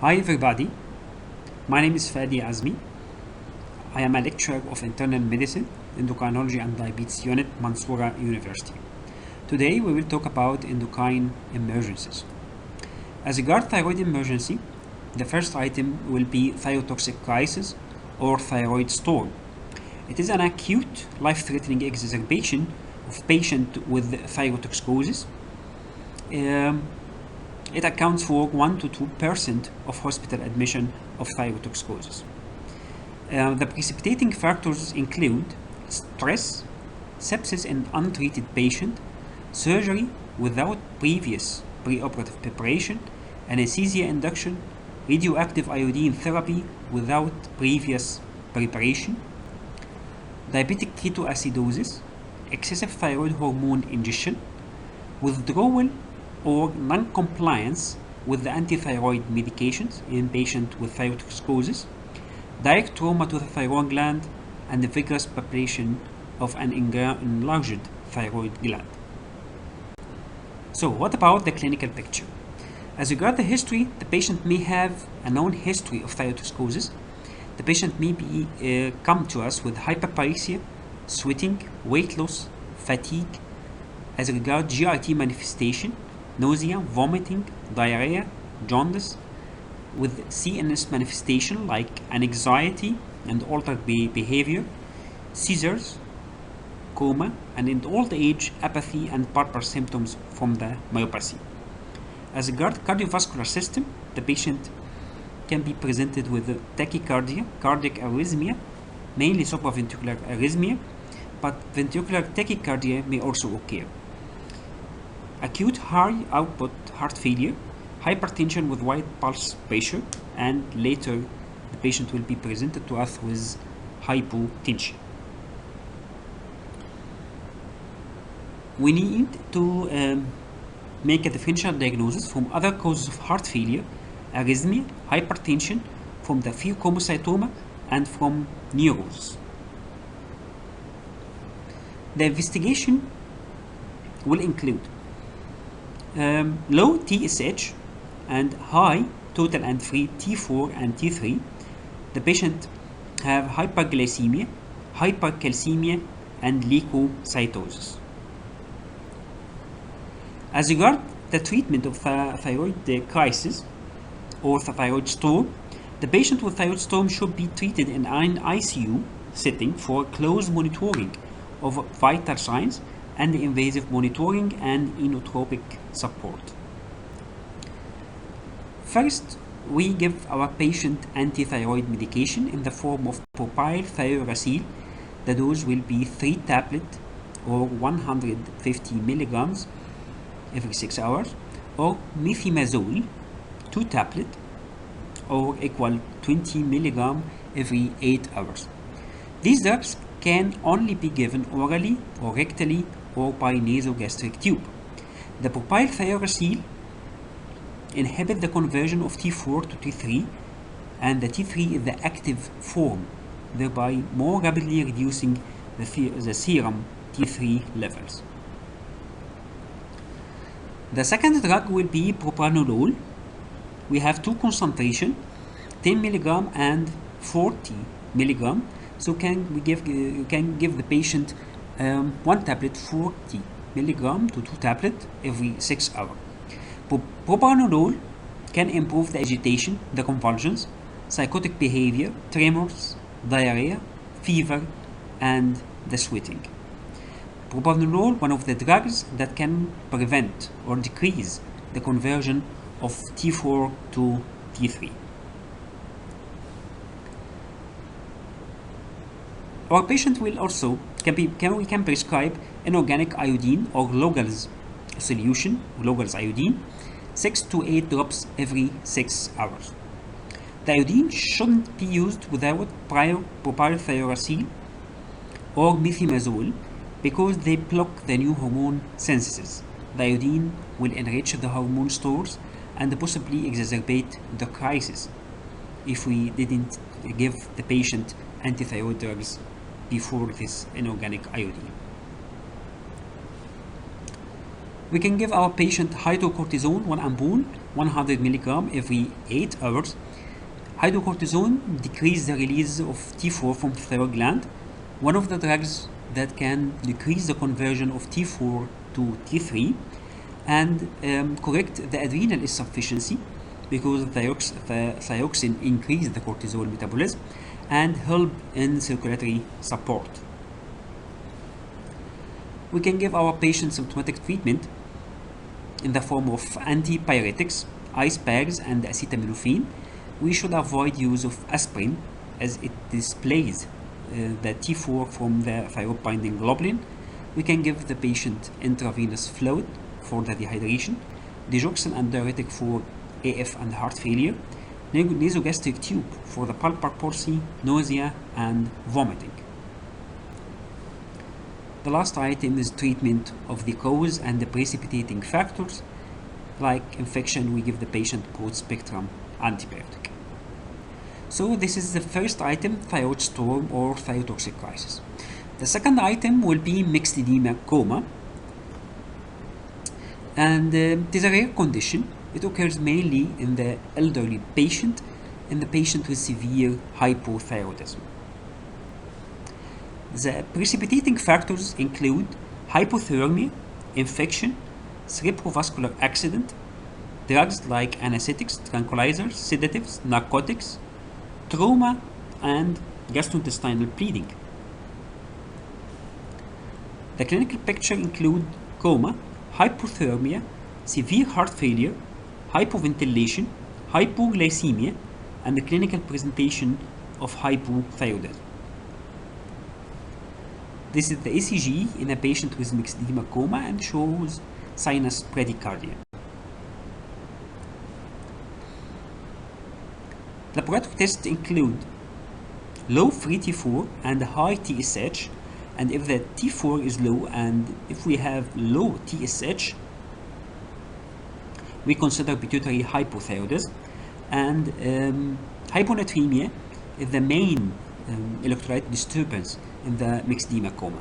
Hi everybody, my name is Fady Azmi. I am a lecturer of internal medicine, endocrinology and diabetes unit, Mansoura University. Today we will talk about endocrine emergencies. As regards thyroid emergency, the first item will be thyrotoxic crisis or thyroid storm. It is an acute, life-threatening exacerbation of patient with thyrotoxicosis. It accounts for 1 to 2% of hospital admission of thyrotoxicosis. The precipitating factors include stress, sepsis in untreated patient, surgery without previous preoperative preparation, anesthesia induction, radioactive iodine therapy without previous preparation, diabetic ketoacidosis, excessive thyroid hormone ingestion, withdrawal or non-compliance with the antithyroid medications in patients with thyrotoxicosis, direct trauma to the thyroid gland, and the vigorous palpation of an enlarged thyroid gland. So what about the clinical picture? As regards the history, the patient may have a known history of thyrotoxicosis. The patient may be come to us with hyperparesia, sweating, weight loss, fatigue. As regards GIT manifestation, nausea, vomiting, diarrhea, jaundice, with CNS manifestation like anxiety and altered behavior, seizures, coma, and in old age, apathy and purpur symptoms from the myopathy. As regards cardiovascular system, the patient can be presented with tachycardia, cardiac arrhythmia, mainly supraventricular arrhythmia, but ventricular tachycardia may also occur. Acute high output heart failure, hypertension with wide pulse pressure, and later the patient will be presented to us with hypotension. We need to make a differential diagnosis from other causes of heart failure, arrhythmia, hypertension, from the pheochromocytoma, and from neurosis. The investigation will include low TSH and high total and free T4 and T3. The patient have hyperglycemia, hypercalcemia, and leukocytosis. As regards the treatment of thyroid crisis or the thyroid storm, the patient with thyroid storm should be treated in an ICU setting for close monitoring of vital signs and invasive monitoring and inotropic support. First, we give our patient antithyroid medication in the form of propylthiouracil. The dose will be 3 tablets or 150 milligrams every 6 hours, or methimazole 2 tablets or equal 20 milligrams every 8 hours. These drugs can only be given orally or rectally or by nasogastric tube. The propylthiouracil inhibit the conversion of T4 to T3, and the T3 is the active form, thereby more rapidly reducing the serum T3 levels. The second drug will be propranolol. We have 2 concentration, 10 milligram and 40 milligram. So you can give the patient 1 tablet 40 milligram to 2 tablets every 6 hours. Propranolol can improve the agitation, the convulsions, psychotic behavior, tremors, diarrhea, fever, and the sweating. Propranolol, one of the drugs that can prevent or decrease the conversion of T4 to T3. Our patient will also we can prescribe inorganic iodine or Logals solution, Logals iodine, 6 to 8 drops every 6 hours. The iodine shouldn't be used without prior propylthiouracil or methimazole because they block the new hormone synthesis. The iodine will enrich the hormone stores and possibly exacerbate the crisis if we didn't give the patient antithyroid drugs before this inorganic iodine. We can give our patient hydrocortisone, one ampoule, 100 milligram every 8 hours. Hydrocortisone decreases the release of T4 from the thyroid gland, one of the drugs that can decrease the conversion of T4 to T3 and correct the adrenal insufficiency, because the thyroxine increases the cortisol metabolism and help in circulatory support. We can give our patients symptomatic treatment in the form of antipyretics, ice bags, and acetaminophen. We should avoid use of aspirin as it displays the T4 from the thyroid binding globulin. We can give the patient intravenous fluid for the dehydration, digoxin and diuretic for AF and heart failure, nasogastric tube for the pulpar palsy, nausea, and vomiting. The last item is treatment of the cause and the precipitating factors. Like infection, we give the patient broad-spectrum antibiotic. So this is the first item, thyroid storm or thyrotoxic crisis. The second item will be mixed edema coma. And it is a rare condition. It occurs mainly in the elderly patient and the patient with severe hypothyroidism. The precipitating factors include hypothermia, infection, cerebrovascular accident, drugs like anesthetics, tranquilizers, sedatives, narcotics, trauma, and gastrointestinal bleeding. The clinical picture includes coma, hypothermia, severe heart failure, hypoventilation, hypoglycemia, and the clinical presentation of hypothyroidism. This is the ECG in a patient with mixed edema coma and shows sinus bradycardia. Laboratory tests include low free T4 and high TSH, and if the T4 is low and if we have low TSH, we consider pituitary hypothyroidism, and hyponatremia is the main electrolyte disturbance in the mixed edema coma.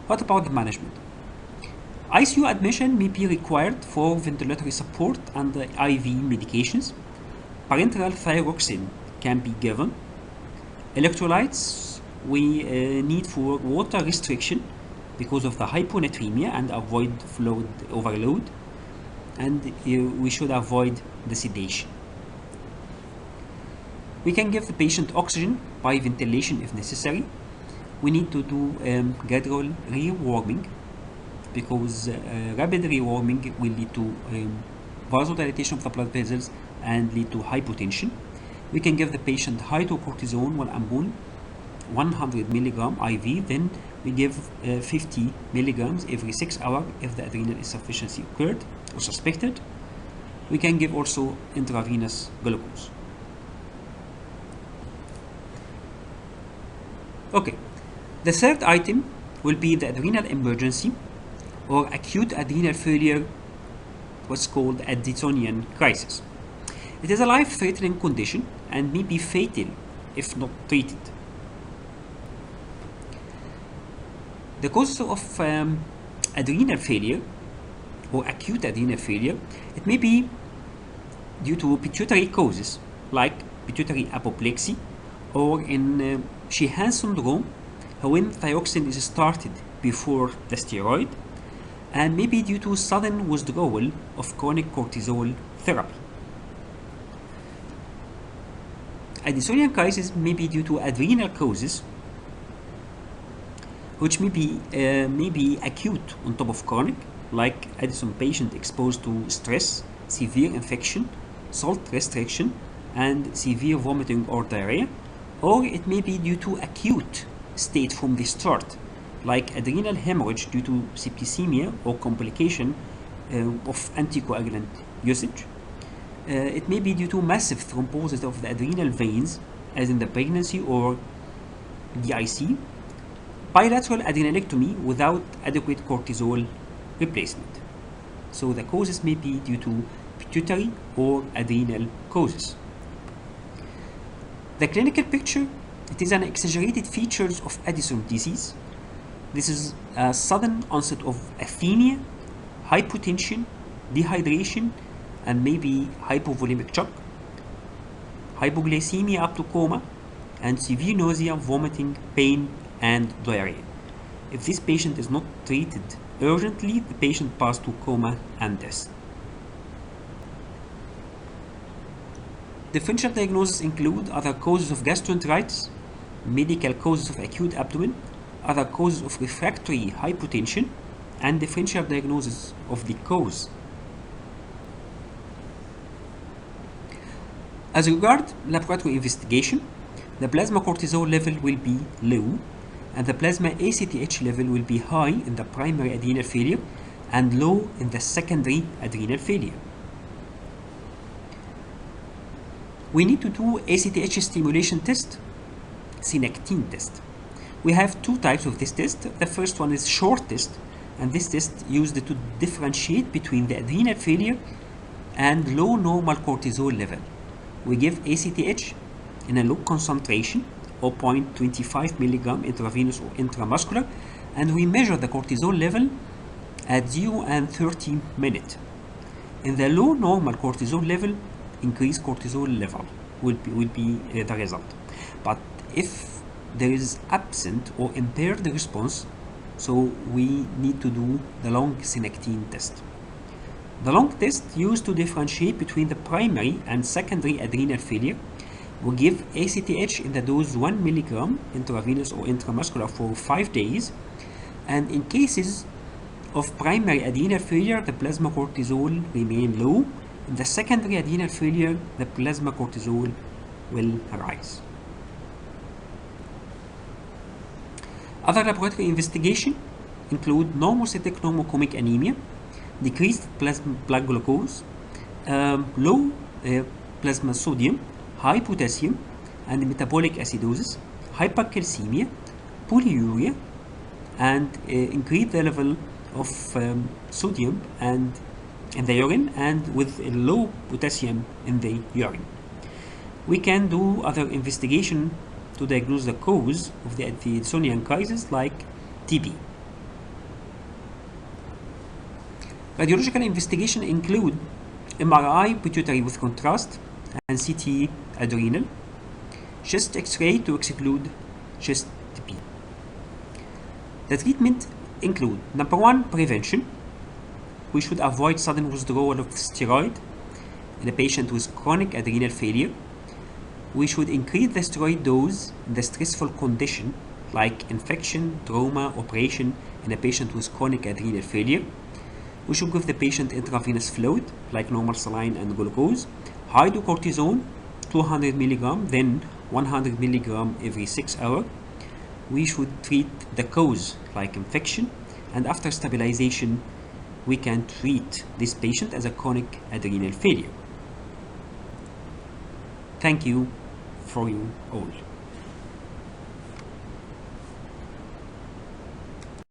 What about the management? ICU admission may be required for ventilatory support and the IV medications. Parenteral thyroxine can be given. Electrolytes we need for water restriction because of the hyponatremia and avoid fluid overload, and we should avoid the sedation. We can give the patient oxygen by ventilation if necessary. We need to do gradual rewarming because rapid rewarming will lead to vasodilatation of the blood vessels and lead to hypotension. We can give the patient hydrocortisone, one ampoule, 100 milligram IV. Then we give 50 milligrams every 6 hours if the adrenal insufficiency occurred or suspected. We can give also intravenous glucose. Okay, the third item will be the adrenal emergency or acute adrenal failure, what's called Addisonian crisis. It is a life-threatening condition and may be fatal if not treated. The causes of adrenal failure or acute adrenal failure, it may be due to pituitary causes like pituitary apoplexy, or in Sheehan syndrome when thyroxine is started before the steroid, and maybe due to sudden withdrawal of chronic cortisol therapy. Addisonian crisis may be due to adrenal causes, which may be acute on top of chronic, like Addison patient exposed to stress, severe infection, salt restriction, and severe vomiting or diarrhea, or it may be due to acute state from the start, like adrenal hemorrhage due to septicemia or complication of anticoagulant usage. It may be due to massive thrombosis of the adrenal veins, as in the pregnancy or DIC, bilateral adrenalectomy without adequate cortisol replacement. So the causes may be due to pituitary or adrenal causes. The clinical picture, it is an exaggerated features of Addison disease. This is a sudden onset of anemia, hypotension, dehydration, and maybe hypovolemic shock, hypoglycemia up to coma, and severe nausea, vomiting, pain, and diarrhea. If this patient is not treated urgently, the patient passes to coma and death. Differential diagnoses include other causes of gastroenteritis, medical causes of acute abdomen, other causes of refractory hypotension, and differential diagnosis of the cause. As regards laboratory investigation, the plasma cortisol level will be low, and the plasma ACTH level will be high in the primary adrenal failure and low in the secondary adrenal failure. We need to do ACTH stimulation test, synectine test. We have two types of this test. The first one is short test, and this test used to differentiate between the adrenal failure and low normal cortisol level. We give ACTH in a low concentration, 0.25 milligram intravenous or intramuscular, and we measure the cortisol level at 0 and 30 minutes. In the low normal cortisol level, increased cortisol level will be the result. But if there is absent or impaired response, so we need to do the long synectine test. The long test used to differentiate between the primary and secondary adrenal failure. We give ACTH in the dose 1 milligram intravenous or intramuscular for 5 days, and in cases of primary adrenal failure, the plasma cortisol remain low. In the secondary adrenal failure, the plasma cortisol will rise. Other laboratory investigation include normocytic normocomic anemia, decreased plasma blood glucose, low plasma sodium, high potassium, and metabolic acidosis, hypercalcemia, polyuria, and increase the level of sodium and in the urine, and with a low potassium in the urine. We can do other investigation to diagnose the cause of the Addisonian crisis, like TB. Radiological investigation include MRI pituitary with contrast and CT adrenal, chest X-ray to exclude chest TB. The treatment include: number 1, prevention. We should avoid sudden withdrawal of steroid in a patient with chronic adrenal failure. We should increase the steroid dose in the stressful condition like infection, trauma, operation in a patient with chronic adrenal failure. We should give the patient intravenous fluid like normal saline and glucose, hydrocortisone 200 mg, then 100 mg every 6 hours. We should treat the cause like infection, and after stabilization we can treat this patient as a chronic adrenal failure. Thank you for you all.